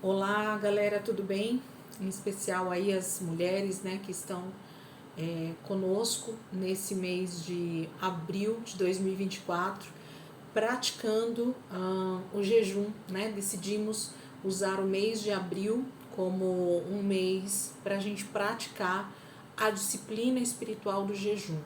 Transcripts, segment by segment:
Olá, galera, tudo bem? Em especial aí as mulheres, né, que estão conosco nesse mês de abril de 2024, praticando o jejum, né? Decidimos usar o mês de abril como um mês para a gente praticar a disciplina espiritual do jejum.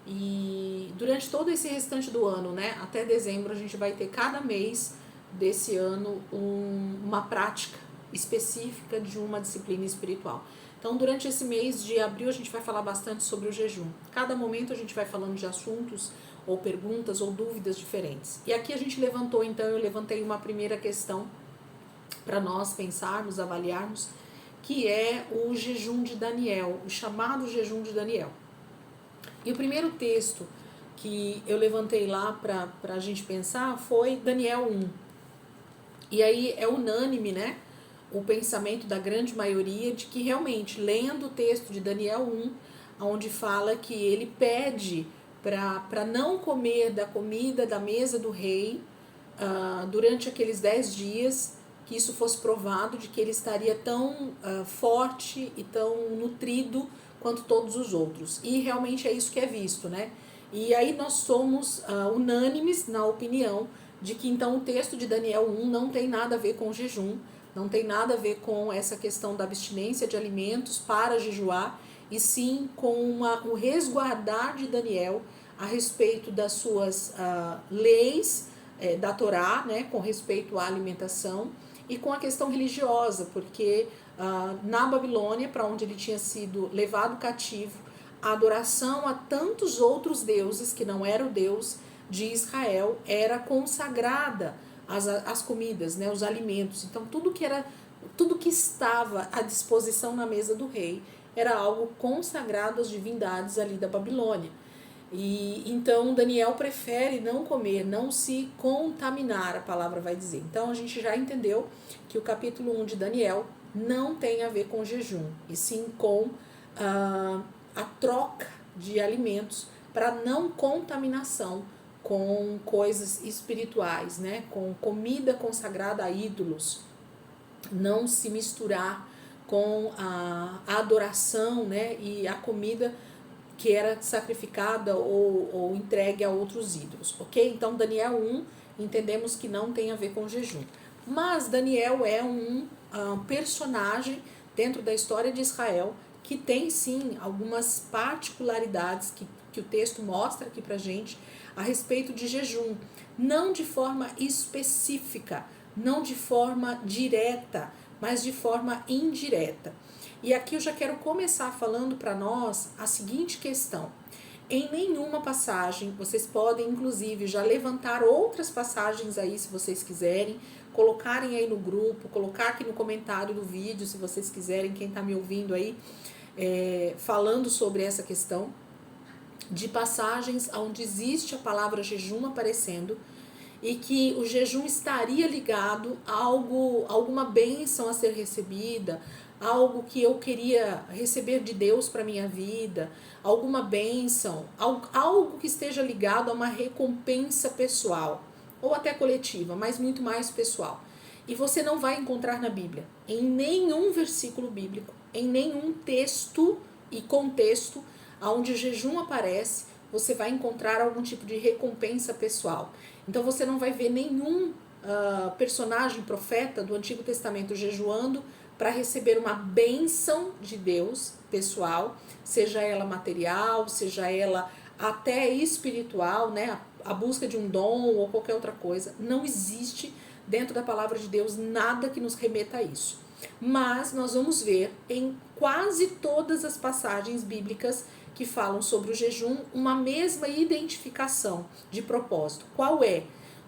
E durante todo esse restante do ano, né, até dezembro, a gente vai ter cada mês desse ano uma prática específica de uma disciplina espiritual. Então, durante esse mês de abril, a gente vai falar bastante sobre o jejum. Cada momento a gente vai falando de assuntos ou perguntas ou dúvidas diferentes. E aqui a gente levantou, então, eu levantei uma primeira questão para nós pensarmos, avaliarmos, que é o jejum de Daniel, o chamado jejum de Daniel. E o primeiro texto que eu levantei lá para a gente pensar foi Daniel 1. E aí é unânime, né? O pensamento da grande maioria de que realmente, lendo o texto de Daniel 1, onde fala que ele pede para não comer da comida da mesa do rei durante aqueles 10 dias, que isso fosse provado de que ele estaria tão forte e tão nutrido quanto todos os outros. E realmente é isso que é visto, né? E aí nós somos unânimes na opinião de que então o texto de Daniel 1 não tem nada a ver com o jejum, não tem nada a ver com essa questão da abstinência de alimentos para jejuar, e sim com o resguardar de Daniel a respeito das suas leis da Torá, né, com respeito à alimentação, e com a questão religiosa, porque na Babilônia, para onde ele tinha sido levado cativo, a adoração a tantos outros deuses que não era o Deus de Israel era consagrada às comidas, né, os alimentos. Então tudo que estava à disposição na mesa do rei era algo consagrado às divindades ali da Babilônia. E então Daniel prefere não comer, não se contaminar, a palavra vai dizer. Então a gente já entendeu que o capítulo 1 de Daniel não tem a ver com jejum, e sim com a troca de alimentos para não contaminação com coisas espirituais, né? Com comida consagrada a ídolos, não se misturar com a adoração, né? E a comida que era sacrificada ou entregue a outros ídolos, ok? Então Daniel 1, entendemos que não tem a ver com jejum. Mas Daniel é um personagem dentro da história de Israel que tem sim algumas particularidades que o texto mostra aqui pra gente a respeito de jejum, não de forma específica, não de forma direta, mas de forma indireta. E aqui eu já quero começar falando para nós a seguinte questão. Em nenhuma passagem, vocês podem inclusive já levantar outras passagens aí se vocês quiserem, colocarem aí no grupo, colocar aqui no comentário do vídeo se vocês quiserem, quem está me ouvindo aí, falando sobre essa questão de passagens onde existe a palavra jejum aparecendo e que o jejum estaria ligado a alguma bênção a ser recebida, algo que eu queria receber de Deus para minha vida, alguma bênção, algo que esteja ligado a uma recompensa pessoal, ou até coletiva, mas muito mais pessoal. E você não vai encontrar na Bíblia, em nenhum versículo bíblico, em nenhum texto e contexto onde o jejum aparece, você vai encontrar algum tipo de recompensa pessoal. Então você não vai ver nenhum personagem, profeta do Antigo Testamento jejuando para receber uma bênção de Deus pessoal, seja ela material, seja ela até espiritual, né? A busca de um dom ou qualquer outra coisa. Não existe dentro da palavra de Deus nada que nos remeta a isso. Mas nós vamos ver em quase todas as passagens bíblicas que falam sobre o jejum uma mesma identificação de propósito. Qual é?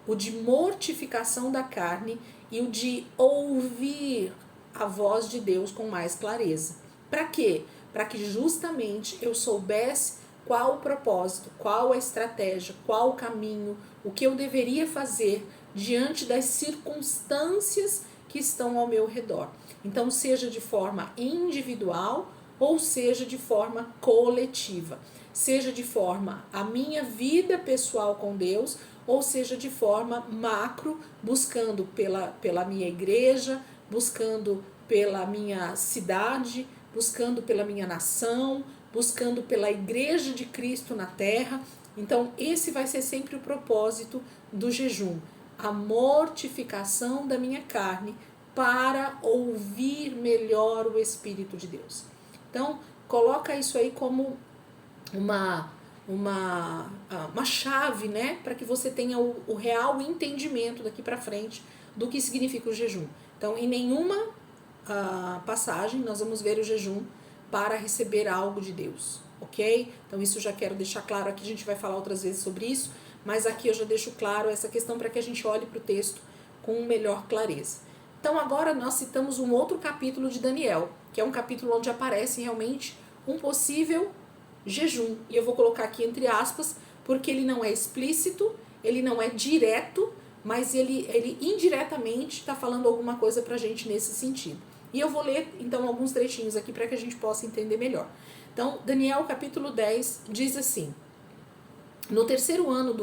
O de mortificação da carne e o de ouvir a voz de Deus com mais clareza. Para quê? Para que justamente eu soubesse qual o propósito, qual a estratégia, qual o caminho, o que eu deveria fazer diante das circunstâncias que estão ao meu redor. Então, seja de forma individual ou seja de forma coletiva, seja de forma a minha vida pessoal com Deus, ou seja de forma macro, buscando pela minha igreja, buscando pela minha cidade, buscando pela minha nação, buscando pela igreja de Cristo na terra. Então, esse vai ser sempre o propósito do jejum, a mortificação da minha carne para ouvir melhor o Espírito de Deus. Então, coloca isso aí como uma chave, né, para que você tenha o real entendimento daqui para frente do que significa o jejum. Então, em nenhuma passagem nós vamos ver o jejum para receber algo de Deus, ok? Então, isso eu já quero deixar claro aqui, a gente vai falar outras vezes sobre isso, mas aqui eu já deixo claro essa questão para que a gente olhe para o texto com melhor clareza. Então, agora nós citamos um outro capítulo de Daniel, que é um capítulo onde aparece realmente um possível jejum. E eu vou colocar aqui entre aspas, porque ele não é explícito, ele não é direto, mas ele indiretamente está falando alguma coisa para a gente nesse sentido. E eu vou ler, então, alguns trechinhos aqui para que a gente possa entender melhor. Então, Daniel, capítulo 10, diz assim: No terceiro ano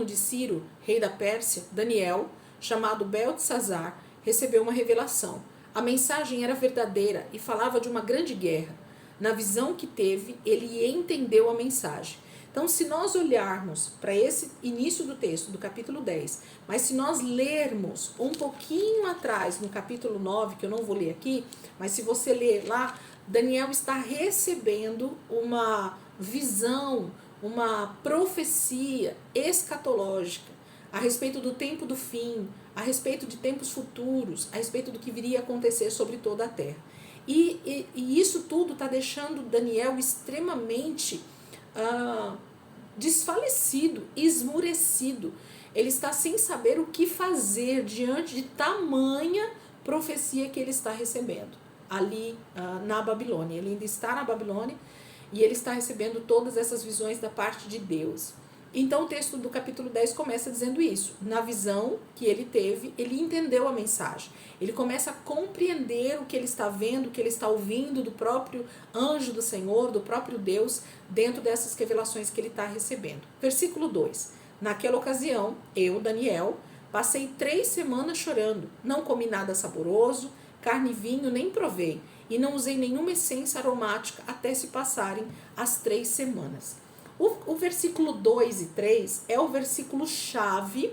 de Ciro, rei da Pérsia, Daniel, chamado Beltesazar, recebeu uma revelação. A mensagem era verdadeira e falava de uma grande guerra. Na visão que teve, ele entendeu a mensagem. Então, se nós olharmos para esse início do texto, do capítulo 10, mas se nós lermos um pouquinho atrás, no capítulo 9, que eu não vou ler aqui, mas se você ler lá, Daniel está recebendo uma visão, uma profecia escatológica a respeito do tempo do fim, a respeito de tempos futuros, a respeito do que viria a acontecer sobre toda a terra. E isso tudo está deixando Daniel extremamente desfalecido, esmurecido. Ele está sem saber o que fazer diante de tamanha profecia que ele está recebendo ali na Babilônia. Ele ainda está na Babilônia e ele está recebendo todas essas visões da parte de Deus. Então o texto do capítulo 10 começa dizendo isso. Na visão que ele teve, ele entendeu a mensagem. Ele começa a compreender o que ele está vendo, o que ele está ouvindo do próprio anjo do Senhor, do próprio Deus, dentro dessas revelações que ele está recebendo. Versículo 2. Naquela ocasião, eu, Daniel, passei 3 semanas chorando. Não comi nada saboroso, carne e vinho nem provei, e não usei nenhuma essência aromática até se passarem as 3 semanas. O versículo 2 e 3 é o versículo chave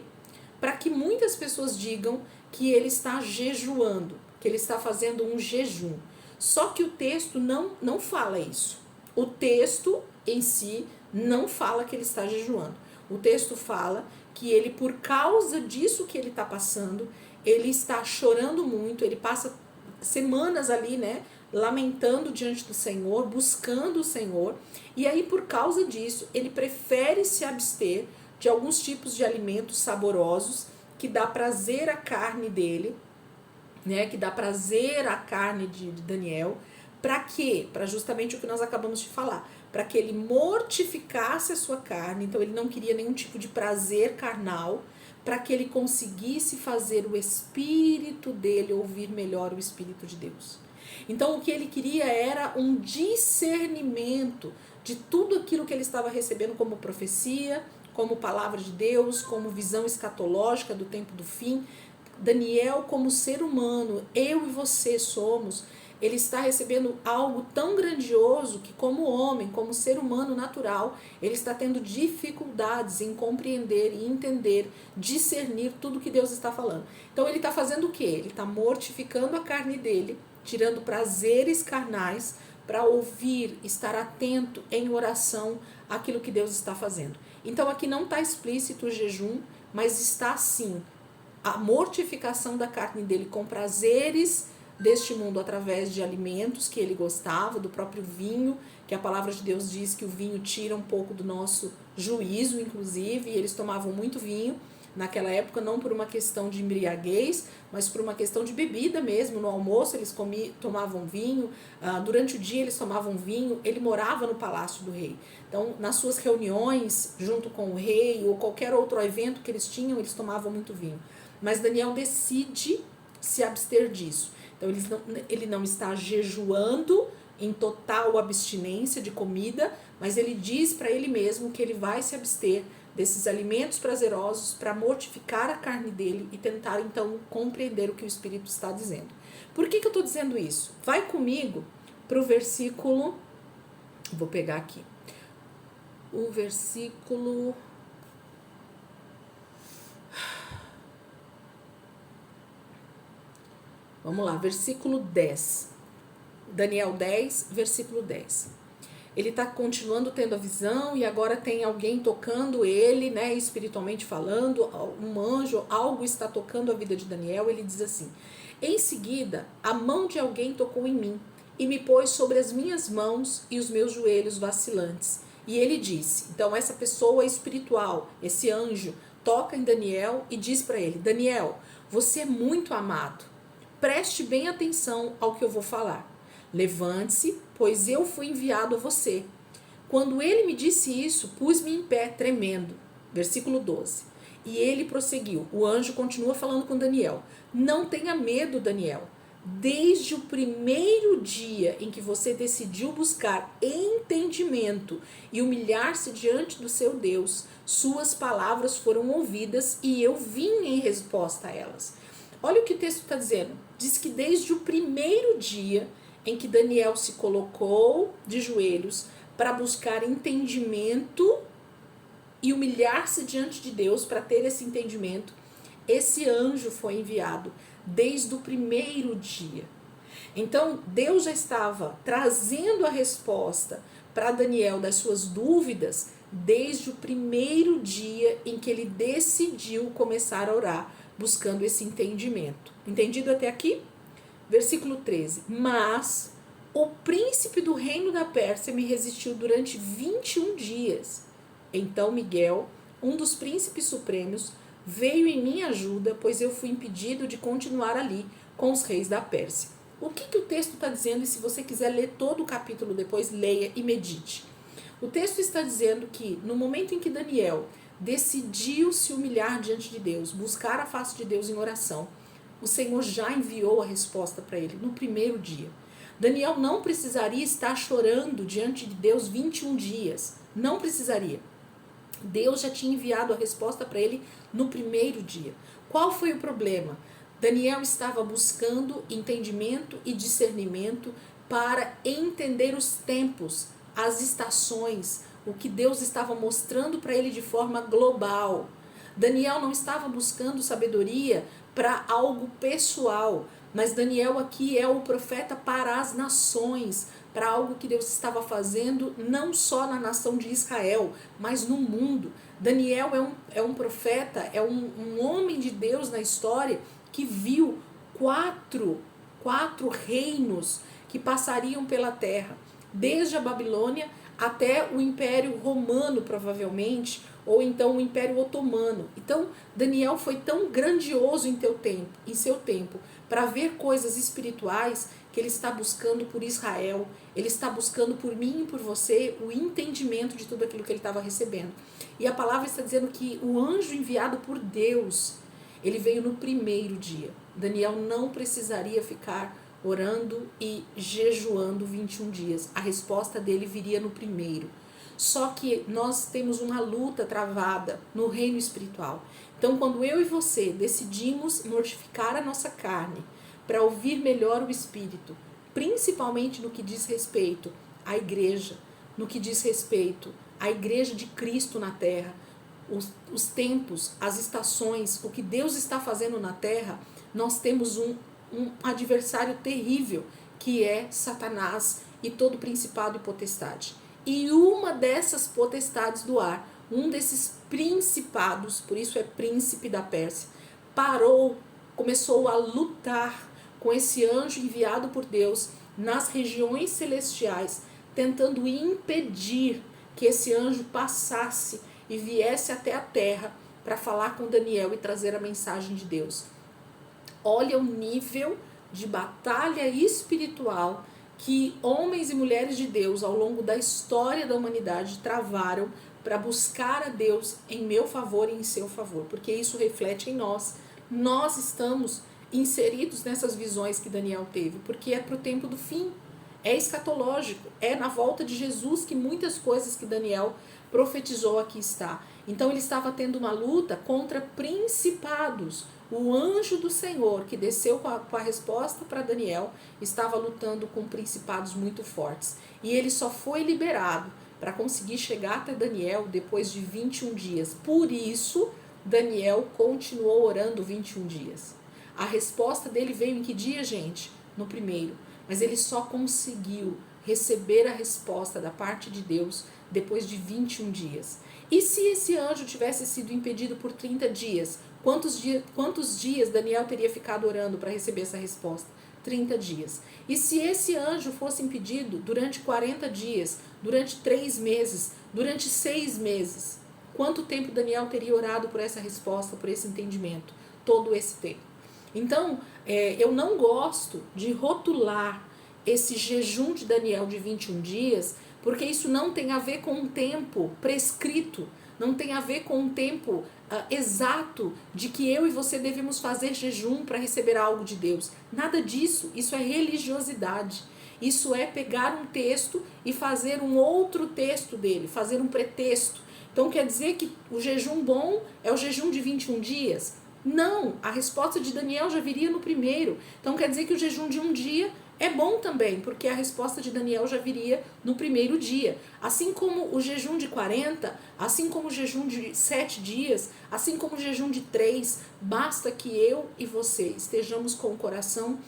para que muitas pessoas digam que ele está jejuando, que ele está fazendo um jejum. Só que o texto não fala isso. O texto em si não fala que ele está jejuando. O texto fala que ele, por causa disso que ele está passando, ele está chorando muito, ele passa semanas ali, né, lamentando diante do Senhor, buscando o Senhor, e aí por causa disso, ele prefere se abster de alguns tipos de alimentos saborosos, que dá prazer à carne dele, né, que dá prazer à carne de Daniel. Para quê? Para justamente o que nós acabamos de falar, para que ele mortificasse a sua carne. Então ele não queria nenhum tipo de prazer carnal, para que ele conseguisse fazer o espírito dele ouvir melhor o Espírito de Deus. Então o que ele queria era um discernimento de tudo aquilo que ele estava recebendo como profecia, como palavra de Deus, como visão escatológica do tempo do fim. Daniel, como ser humano, eu e você somos, ele está recebendo algo tão grandioso que, como homem, como ser humano natural, ele está tendo dificuldades em compreender e entender, discernir tudo que Deus está falando. Então ele está fazendo o quê? Ele está mortificando a carne dele, tirando prazeres carnais para ouvir, estar atento em oração àquilo que Deus está fazendo. Então aqui não está explícito o jejum, mas está sim a mortificação da carne dele com prazeres deste mundo através de alimentos que ele gostava, do próprio vinho, que a palavra de Deus diz que o vinho tira um pouco do nosso juízo, inclusive, e eles tomavam muito vinho naquela época, não por uma questão de embriaguez, mas por uma questão de bebida mesmo. No almoço eles tomavam vinho, durante o dia eles tomavam vinho. Ele morava no palácio do rei, então nas suas reuniões junto com o rei ou qualquer outro evento que eles tinham, eles tomavam muito vinho. Mas Daniel decide se abster disso. Então ele não está jejuando em total abstinência de comida, mas ele diz para ele mesmo que ele vai se abster desses alimentos prazerosos para mortificar a carne dele e tentar então compreender o que o Espírito está dizendo. Por que eu estou dizendo isso? Vai comigo para o versículo, vou pegar aqui, o versículo, vamos lá, versículo 10, Daniel 10, versículo 10. Ele está continuando tendo a visão e agora tem alguém tocando ele, né, espiritualmente falando, um anjo, algo está tocando a vida de Daniel. Ele diz assim: em seguida, a mão de alguém tocou em mim e me pôs sobre as minhas mãos e os meus joelhos vacilantes. E ele disse, então essa pessoa espiritual, esse anjo, toca em Daniel e diz para ele: Daniel, você é muito amado. Preste bem atenção ao que eu vou falar. Levante-se, pois eu fui enviado a você. Quando ele me disse isso, pus-me em pé, tremendo. Versículo 12. E ele prosseguiu. O anjo continua falando com Daniel. Não tenha medo, Daniel. Desde o primeiro dia em que você decidiu buscar entendimento e humilhar-se diante do seu Deus, suas palavras foram ouvidas e eu vim em resposta a elas. Olha o que o texto está dizendo. Diz que desde o primeiro dia em que Daniel se colocou de joelhos para buscar entendimento e humilhar-se diante de Deus para ter esse entendimento, esse anjo foi enviado desde o primeiro dia. Então, Deus já estava trazendo a resposta para Daniel das suas dúvidas desde o primeiro dia em que ele decidiu começar a orar, buscando esse entendimento. Entendido até aqui? Versículo 13. Mas o príncipe do reino da Pérsia me resistiu durante 21 dias. Então Miguel, um dos príncipes supremos, veio em minha ajuda, pois eu fui impedido de continuar ali com os reis da Pérsia. O que o texto está dizendo? E se você quiser ler todo o capítulo depois, leia e medite. O texto está dizendo que no momento em que Daniel decidiu se humilhar diante de Deus, buscar a face de Deus em oração, o Senhor já enviou a resposta para ele no primeiro dia. Daniel não precisaria estar chorando diante de Deus 21 dias. Não precisaria. Deus já tinha enviado a resposta para ele no primeiro dia. Qual foi o problema? Daniel estava buscando entendimento e discernimento para entender os tempos, as estações, o que Deus estava mostrando para ele de forma global. Daniel não estava buscando sabedoria para algo pessoal, mas Daniel aqui é o profeta para as nações, para algo que Deus estava fazendo não só na nação de Israel, mas no mundo. Daniel é um profeta, é um homem de Deus na história que viu quatro reinos que passariam pela terra, desde a Babilônia até o Império Romano, provavelmente, ou então o Império Otomano. Então, Daniel foi tão grandioso em seu tempo, para ver coisas espirituais, que ele está buscando por Israel, ele está buscando por mim e por você o entendimento de tudo aquilo que ele estava recebendo. E a palavra está dizendo que o anjo enviado por Deus, ele veio no primeiro dia. Daniel não precisaria ficar orando e jejuando 21 dias. A resposta dele viria no primeiro. Só que nós temos uma luta travada no reino espiritual. Então, quando eu e você decidimos mortificar a nossa carne para ouvir melhor o Espírito, principalmente no que diz respeito à igreja, no que diz respeito à igreja de Cristo na terra, os tempos, as estações, o que Deus está fazendo na terra, nós temos um adversário terrível, que é Satanás e todo principado e potestade. E uma dessas potestades do ar, um desses principados, por isso é príncipe da Pérsia, começou a lutar com esse anjo enviado por Deus nas regiões celestiais, tentando impedir que esse anjo passasse e viesse até a terra para falar com Daniel e trazer a mensagem de Deus. Olha o nível de batalha espiritual que homens e mulheres de Deus ao longo da história da humanidade travaram para buscar a Deus em meu favor e em seu favor, porque isso reflete em nós. Nós estamos inseridos nessas visões que Daniel teve, porque é para o tempo do fim, é escatológico, é na volta de Jesus que muitas coisas que Daniel profetizou aqui está. Então ele estava tendo uma luta contra principados. O anjo do Senhor, que desceu com a resposta para Daniel, estava lutando com principados muito fortes. E ele só foi liberado para conseguir chegar até Daniel depois de 21 dias. Por isso, Daniel continuou orando 21 dias. A resposta dele veio em que dia, gente? No primeiro. Mas ele só conseguiu receber a resposta da parte de Deus depois de 21 dias. E se esse anjo tivesse sido impedido por 30 dias? Quantos dias Daniel teria ficado orando para receber essa resposta? 30 dias. E se esse anjo fosse impedido durante 40 dias, durante 3 meses, durante 6 meses? Quanto tempo Daniel teria orado por essa resposta, por esse entendimento? Todo esse tempo. Então, eu não gosto de rotular esse jejum de Daniel de 21 dias, porque isso não tem a ver com um tempo prescrito, não tem a ver com um tempo exato de que eu e você devemos fazer jejum para receber algo de Deus. Nada disso, isso é religiosidade. Isso é pegar um texto e fazer um outro texto dele, fazer um pretexto. Então quer dizer que o jejum bom é o jejum de 21 dias? Não, a resposta de Daniel já viria no primeiro. Então quer dizer que o jejum de um dia é bom também, porque a resposta de Daniel já viria no primeiro dia. Assim como o jejum de 40, assim como o jejum de 7 dias, assim como o jejum de 3, basta que eu e você estejamos com o coração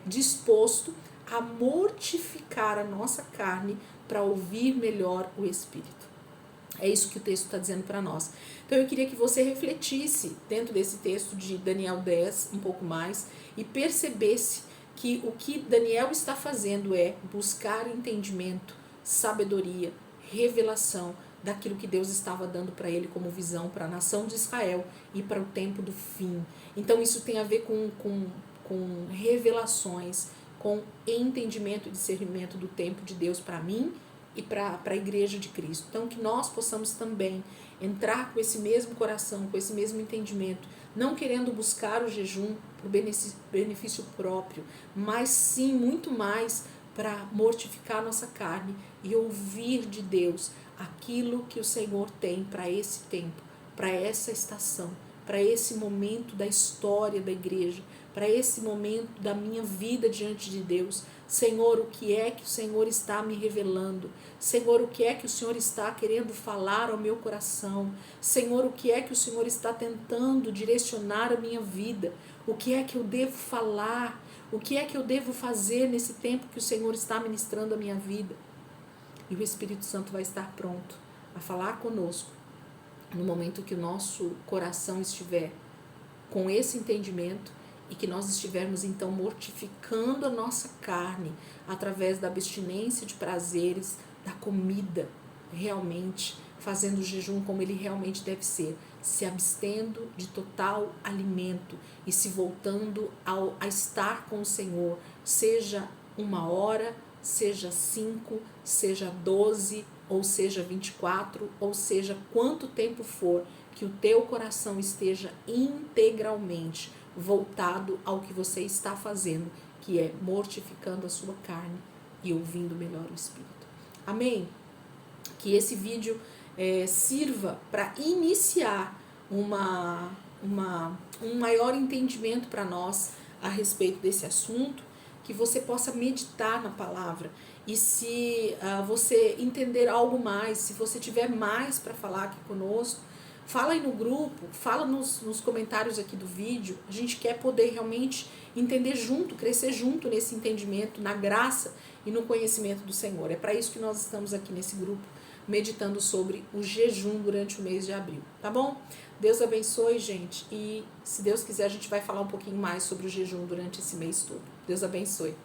disposto a mortificar a nossa carne para ouvir melhor o Espírito. É isso que o texto está dizendo para nós. Então eu queria que você refletisse dentro desse texto de Daniel 10, um pouco mais, e percebesse que o que Daniel está fazendo é buscar entendimento, sabedoria, revelação daquilo que Deus estava dando para ele como visão para a nação de Israel e para o tempo do fim. Então isso tem a ver com revelações, com entendimento e discernimento do tempo de Deus para mim e para a igreja de Cristo. Então que nós possamos também entrar com esse mesmo coração, com esse mesmo entendimento, não querendo buscar o jejum por benefício próprio, mas sim muito mais para mortificar nossa carne e ouvir de Deus aquilo que o Senhor tem para esse tempo, para essa estação, para esse momento da história da igreja, para esse momento da minha vida diante de Deus. Senhor, o que é que o Senhor está me revelando? Senhor, o que é que o Senhor está querendo falar ao meu coração? Senhor, o que é que o Senhor está tentando direcionar a minha vida? O que é que eu devo falar? O que é que eu devo fazer nesse tempo que o Senhor está ministrando a minha vida? E o Espírito Santo vai estar pronto a falar conosco no momento que o nosso coração estiver com esse entendimento e que nós estivermos então mortificando a nossa carne através da abstinência de prazeres, da comida, realmente fazendo o jejum como ele realmente deve ser, se abstendo de total alimento e se voltando a estar com o Senhor, seja 1 hora, seja 5, seja 12, ou seja 24, ou seja quanto tempo for, que o teu coração esteja integralmente voltado ao que você está fazendo, que é mortificando a sua carne e ouvindo melhor o Espírito. Amém? Que esse vídeo sirva para iniciar um maior entendimento para nós a respeito desse assunto, que você possa meditar na palavra. E se você entender algo mais, se você tiver mais para falar aqui conosco, fala aí no grupo, fala nos comentários aqui do vídeo. A gente quer poder realmente entender junto, crescer junto nesse entendimento, na graça e no conhecimento do Senhor. É para isso que nós estamos aqui nesse grupo, meditando sobre o jejum durante o mês de abril, tá bom? Deus abençoe, gente, e se Deus quiser a gente vai falar um pouquinho mais sobre o jejum durante esse mês todo. Deus abençoe.